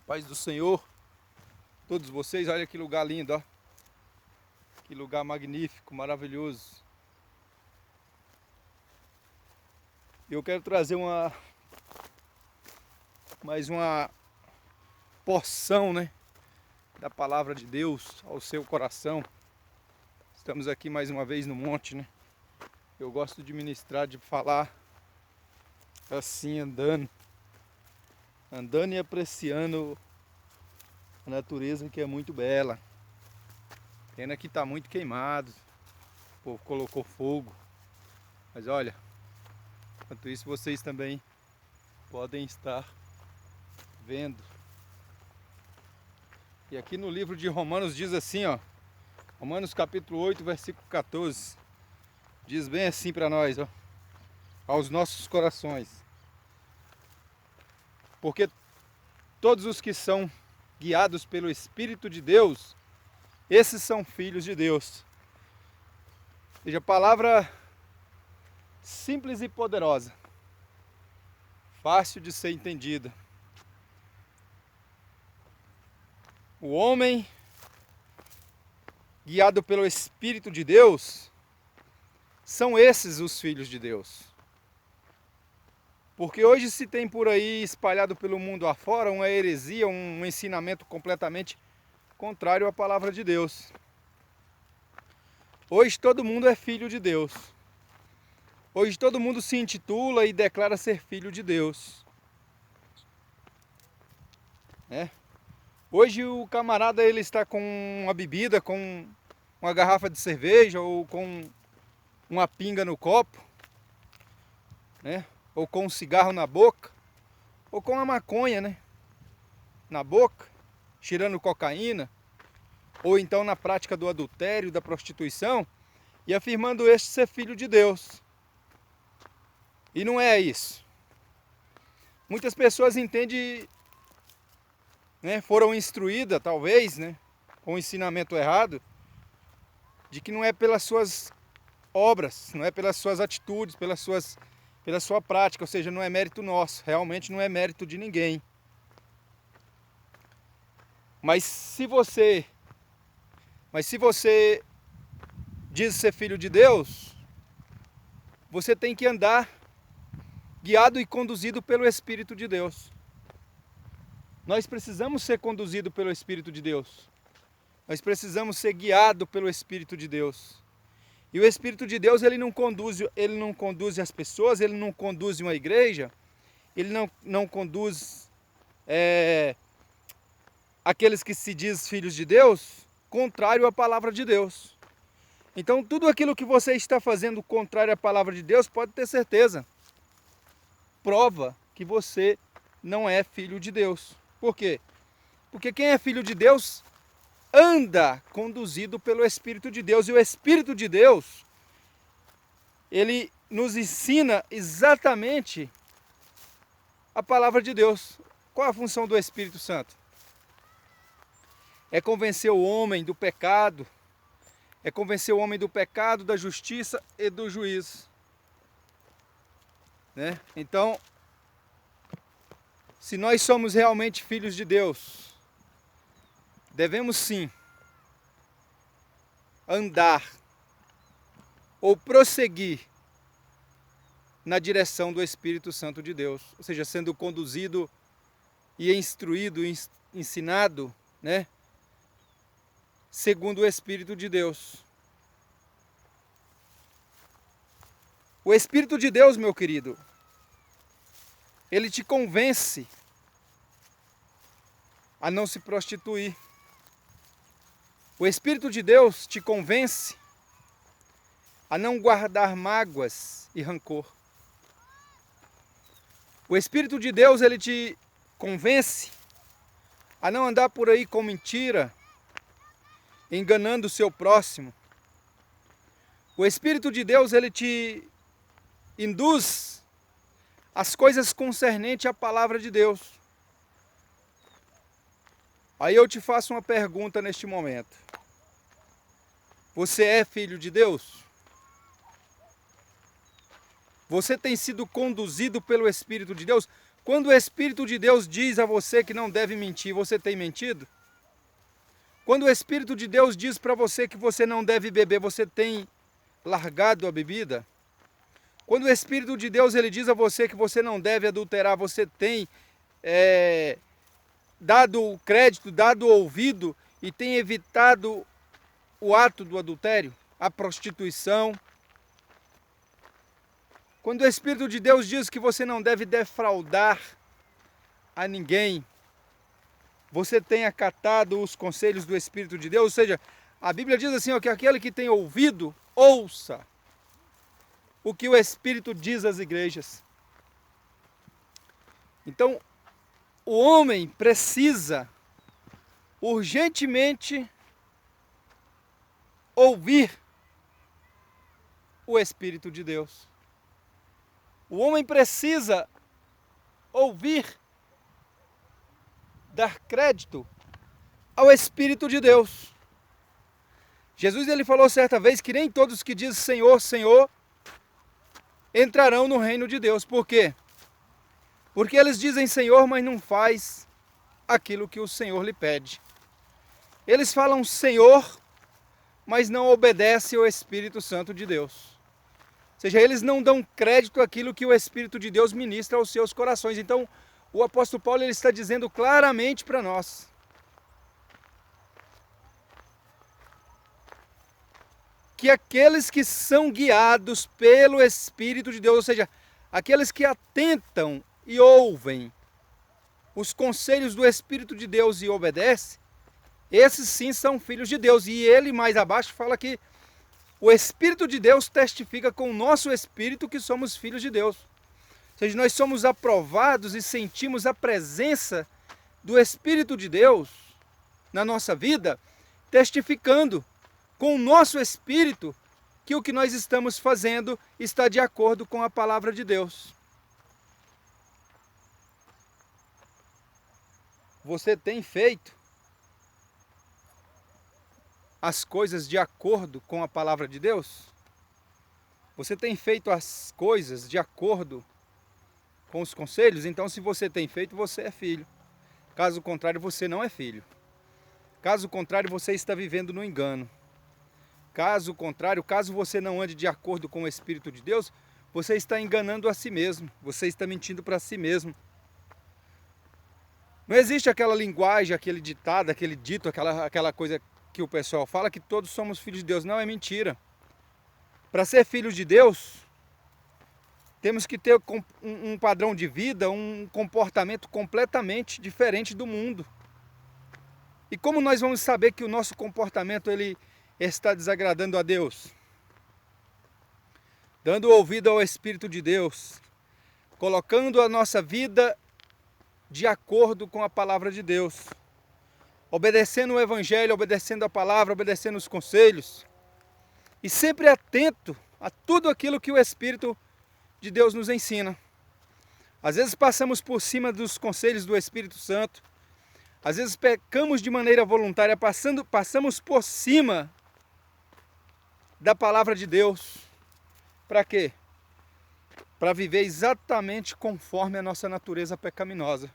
Paz do Senhor, todos vocês, olha que lugar lindo, ó. Que lugar magnífico, maravilhoso. Eu quero trazer mais uma porção, né, da palavra de Deus ao seu coração. Estamos aqui mais uma vez no monte, né? Eu gosto de ministrar, de falar assim, andando e apreciando a natureza, que é muito bela. Pena que está muito queimado, o povo colocou fogo. Mas olha, enquanto isso vocês também podem estar vendo. E aqui no livro de Romanos diz assim, ó, Romanos capítulo 8, versículo 14. Diz bem assim para nós, ó, aos nossos corações. Porque todos os que são guiados pelo Espírito de Deus, esses são filhos de Deus. Ou seja, palavra simples e poderosa, fácil de ser entendida. O homem guiado pelo Espírito de Deus, são esses os filhos de Deus. Porque hoje se tem por aí espalhado pelo mundo afora uma heresia, um ensinamento completamente contrário à palavra de Deus. Hoje todo mundo é filho de Deus. Hoje todo mundo se intitula e declara ser filho de Deus. Hoje o camarada ele está com uma bebida, com uma garrafa de cerveja ou com uma pinga no copo, né? Ou com um cigarro na boca, ou com a maconha, né, na boca, cheirando cocaína, ou então na prática do adultério, da prostituição, e afirmando este ser filho de Deus. E não é isso. Muitas pessoas entendem, né, foram instruídas, talvez, né, com o ensinamento errado, de que não é pelas suas obras, não é pelas suas atitudes, pela sua prática, ou seja, não é mérito nosso, realmente não é mérito de ninguém. Mas se você diz ser filho de Deus, você tem que andar guiado e conduzido pelo Espírito de Deus. Nós precisamos ser conduzidos pelo Espírito de Deus. Nós precisamos ser guiados pelo Espírito de Deus. E o Espírito de Deus, ele não conduz as pessoas, ele não conduz uma igreja, ele não conduz aqueles que se diz filhos de Deus, contrário à palavra de Deus. Então tudo aquilo que você está fazendo contrário à palavra de Deus, pode ter certeza, prova que você não é filho de Deus. Por quê? Porque quem é filho de Deus anda conduzido pelo Espírito de Deus. E o Espírito de Deus, ele nos ensina exatamente a palavra de Deus. Qual a função do Espírito Santo? É convencer o homem do pecado, é convencer o homem do pecado, da justiça e do juízo. Né? Então, se nós somos realmente filhos de Deus, devemos sim andar ou prosseguir na direção do Espírito Santo de Deus, ou seja, sendo conduzido e instruído, ensinado, né, segundo o Espírito de Deus. O Espírito de Deus, meu querido, ele te convence a não se prostituir. O Espírito de Deus te convence a não guardar mágoas e rancor. O Espírito de Deus, ele te convence a não andar por aí com mentira, enganando o seu próximo. O Espírito de Deus, ele te induz as coisas concernentes à palavra de Deus. Aí eu te faço uma pergunta neste momento. Você é filho de Deus? Você tem sido conduzido pelo Espírito de Deus? Quando o Espírito de Deus diz a você que não deve mentir, você tem mentido? Quando o Espírito de Deus diz para você que você não deve beber, você tem largado a bebida? Quando o Espírito de Deus ele diz a você que você não deve adulterar, você tem dado crédito, dado ouvido e tem evitado o ato do adultério, a prostituição? Quando o Espírito de Deus diz que você não deve defraudar a ninguém, você tem acatado os conselhos do Espírito de Deus? Ou seja, a Bíblia diz assim, ó, que aquele que tem ouvido, ouça o que o Espírito diz às igrejas. Então, o homem precisa urgentemente ouvir o Espírito de Deus. O homem precisa ouvir, dar crédito ao Espírito de Deus. Jesus ele falou certa vez que nem todos que dizem Senhor, Senhor, entrarão no reino de Deus. Por quê? Porque eles dizem Senhor, mas não faz aquilo que o Senhor lhe pede. Eles falam Senhor, mas não obedecem ao Espírito Santo de Deus. Ou seja, eles não dão crédito àquilo que o Espírito de Deus ministra aos seus corações. Então, o apóstolo Paulo ele está dizendo claramente para nós que aqueles que são guiados pelo Espírito de Deus, ou seja, aqueles que atentam e ouvem os conselhos do Espírito de Deus e obedecem, esses sim são filhos de Deus. E ele mais abaixo fala que o Espírito de Deus testifica com o nosso espírito que somos filhos de Deus. Ou seja, nós somos aprovados e sentimos a presença do Espírito de Deus na nossa vida, testificando com o nosso espírito que o que nós estamos fazendo está de acordo com a palavra de Deus. Você tem feito as coisas de acordo com a palavra de Deus? Você tem feito as coisas de acordo com os conselhos? Então, se você tem feito, você é filho. Caso contrário, você não é filho. Caso contrário, você está vivendo no engano. Caso contrário, caso você não ande de acordo com o Espírito de Deus, você está enganando a si mesmo. Você está mentindo para si mesmo. Não existe aquela linguagem, aquele ditado, aquele dito, aquela coisa que o pessoal fala que todos somos filhos de Deus. Não, é mentira. Para ser filhos de Deus, temos que ter um padrão de vida, um comportamento completamente diferente do mundo. E como nós vamos saber que o nosso comportamento ele está desagradando a Deus? Dando ouvido ao Espírito de Deus, colocando a nossa vida de acordo com a palavra de Deus, obedecendo o Evangelho, obedecendo a palavra, obedecendo os conselhos, e sempre atento a tudo aquilo que o Espírito de Deus nos ensina. Às vezes passamos por cima dos conselhos do Espírito Santo, às vezes pecamos de maneira voluntária, passamos por cima da palavra de Deus. Para quê? Para viver exatamente conforme a nossa natureza pecaminosa.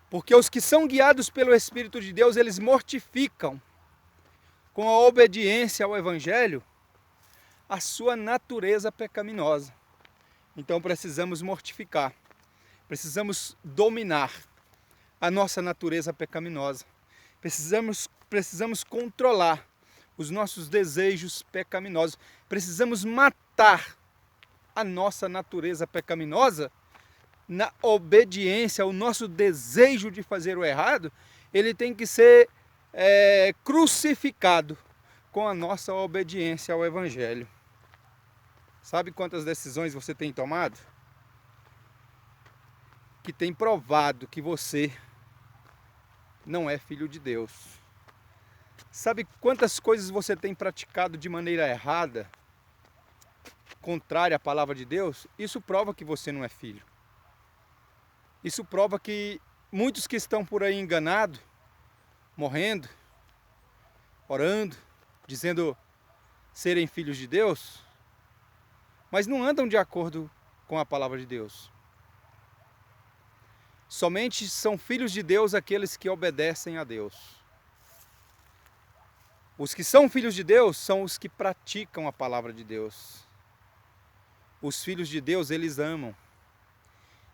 Porque os que são guiados pelo Espírito de Deus, eles mortificam com a obediência ao Evangelho a sua natureza pecaminosa. Então precisamos mortificar, precisamos dominar a nossa natureza pecaminosa. Precisamos controlar os nossos desejos pecaminosos. Precisamos matar a nossa natureza pecaminosa na obediência. O nosso desejo de fazer o errado, ele tem que ser crucificado com a nossa obediência ao Evangelho. Sabe quantas decisões você tem tomado? Que tem provado que você não é filho de Deus. Sabe quantas coisas você tem praticado de maneira errada, contrária à palavra de Deus? Isso prova que você não é filho. Isso prova que muitos que estão por aí enganados, morrendo, orando, dizendo serem filhos de Deus, mas não andam de acordo com a palavra de Deus. Somente são filhos de Deus aqueles que obedecem a Deus. Os que são filhos de Deus são os que praticam a palavra de Deus. Os filhos de Deus, eles amam.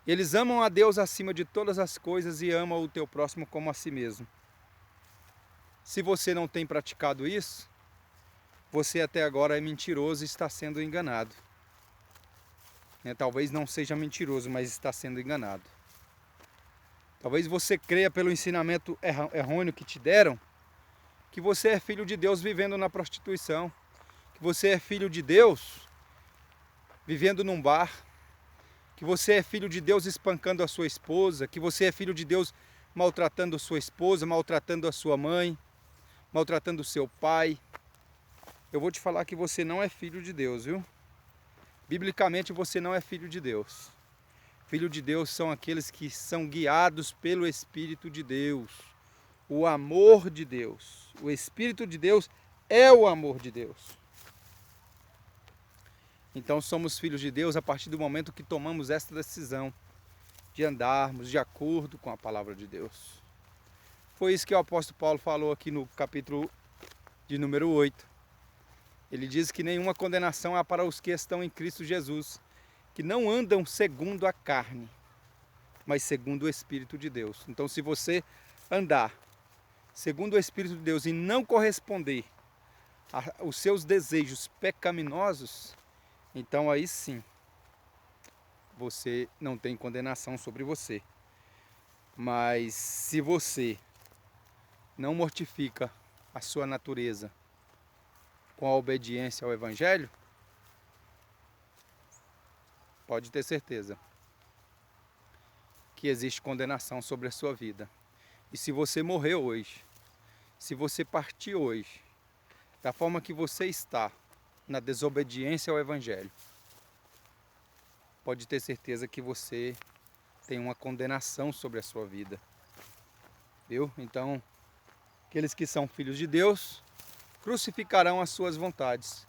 Eles amam a Deus acima de todas as coisas e amam o teu próximo como a si mesmo. Se você não tem praticado isso, você até agora é mentiroso e está sendo enganado. Talvez não seja mentiroso, mas está sendo enganado. Talvez você creia pelo ensinamento errôneo que te deram, que você é filho de Deus vivendo na prostituição, que você é filho de Deus vivendo num bar, que você é filho de Deus espancando a sua esposa, que você é filho de Deus maltratando a sua esposa, maltratando a sua mãe, maltratando o seu pai. Eu vou te falar que você não é filho de Deus, viu? Biblicamente você não é filho de Deus. Filho de Deus são aqueles que são guiados pelo Espírito de Deus. O amor de Deus. O Espírito de Deus é o amor de Deus. Então somos filhos de Deus a partir do momento que tomamos esta decisão de andarmos de acordo com a palavra de Deus. Foi isso que o apóstolo Paulo falou aqui no capítulo de número 8. Ele diz que nenhuma condenação há para os que estão em Cristo Jesus, que não andam segundo a carne, mas segundo o Espírito de Deus. Então, se você andar segundo o Espírito de Deus e não corresponder aos seus desejos pecaminosos, então aí sim, você não tem condenação sobre você. Mas se você não mortifica a sua natureza com a obediência ao Evangelho, pode ter certeza que existe condenação sobre a sua vida. E se você morrer hoje, se você partir hoje, da forma que você está, na desobediência ao Evangelho, pode ter certeza que você tem uma condenação sobre a sua vida. Viu? Então, aqueles que são filhos de Deus crucificarão as suas vontades,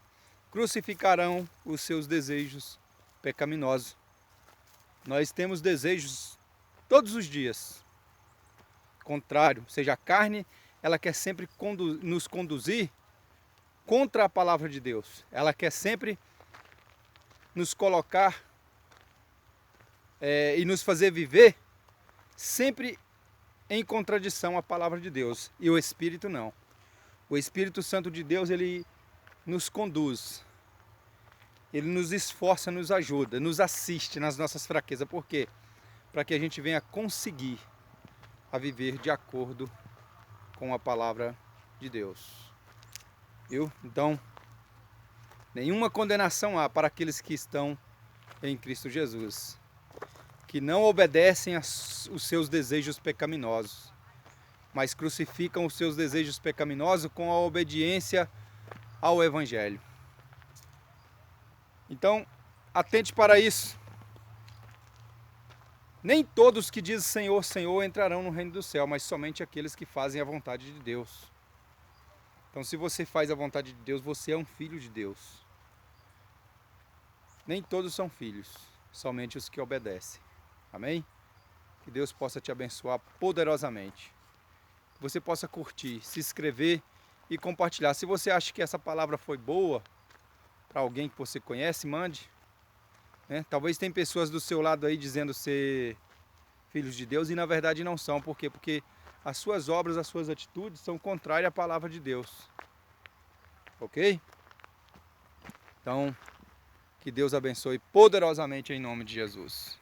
crucificarão os seus desejos pecaminosos. Nós temos desejos todos os dias. Contrário, ou seja, a carne, ela quer sempre nos conduzir contra a palavra de Deus. Ela quer sempre nos colocar e nos fazer viver sempre em contradição à palavra de Deus. E o Espírito não. O Espírito Santo de Deus, ele nos conduz. Ele nos esforça, nos ajuda, nos assiste nas nossas fraquezas. Por quê? Para que a gente venha conseguir a viver de acordo com a palavra de Deus. Viu? Então, nenhuma condenação há para aqueles que estão em Cristo Jesus, que não obedecem os seus desejos pecaminosos, mas crucificam os seus desejos pecaminosos com a obediência ao Evangelho. Então, atente para isso. Nem todos que dizem Senhor, Senhor entrarão no reino do céu, mas somente aqueles que fazem a vontade de Deus. Então, se você faz a vontade de Deus, você é um filho de Deus. Nem todos são filhos, somente os que obedecem. Amém? Que Deus possa te abençoar poderosamente. Que você possa curtir, se inscrever e compartilhar. Se você acha que essa palavra foi boa para alguém que você conhece, mande. Talvez tem pessoas do seu lado aí dizendo ser filhos de Deus e na verdade não são. Por quê? Porque as suas obras, as suas atitudes são contrárias à palavra de Deus. Ok? Então, que Deus abençoe poderosamente em nome de Jesus.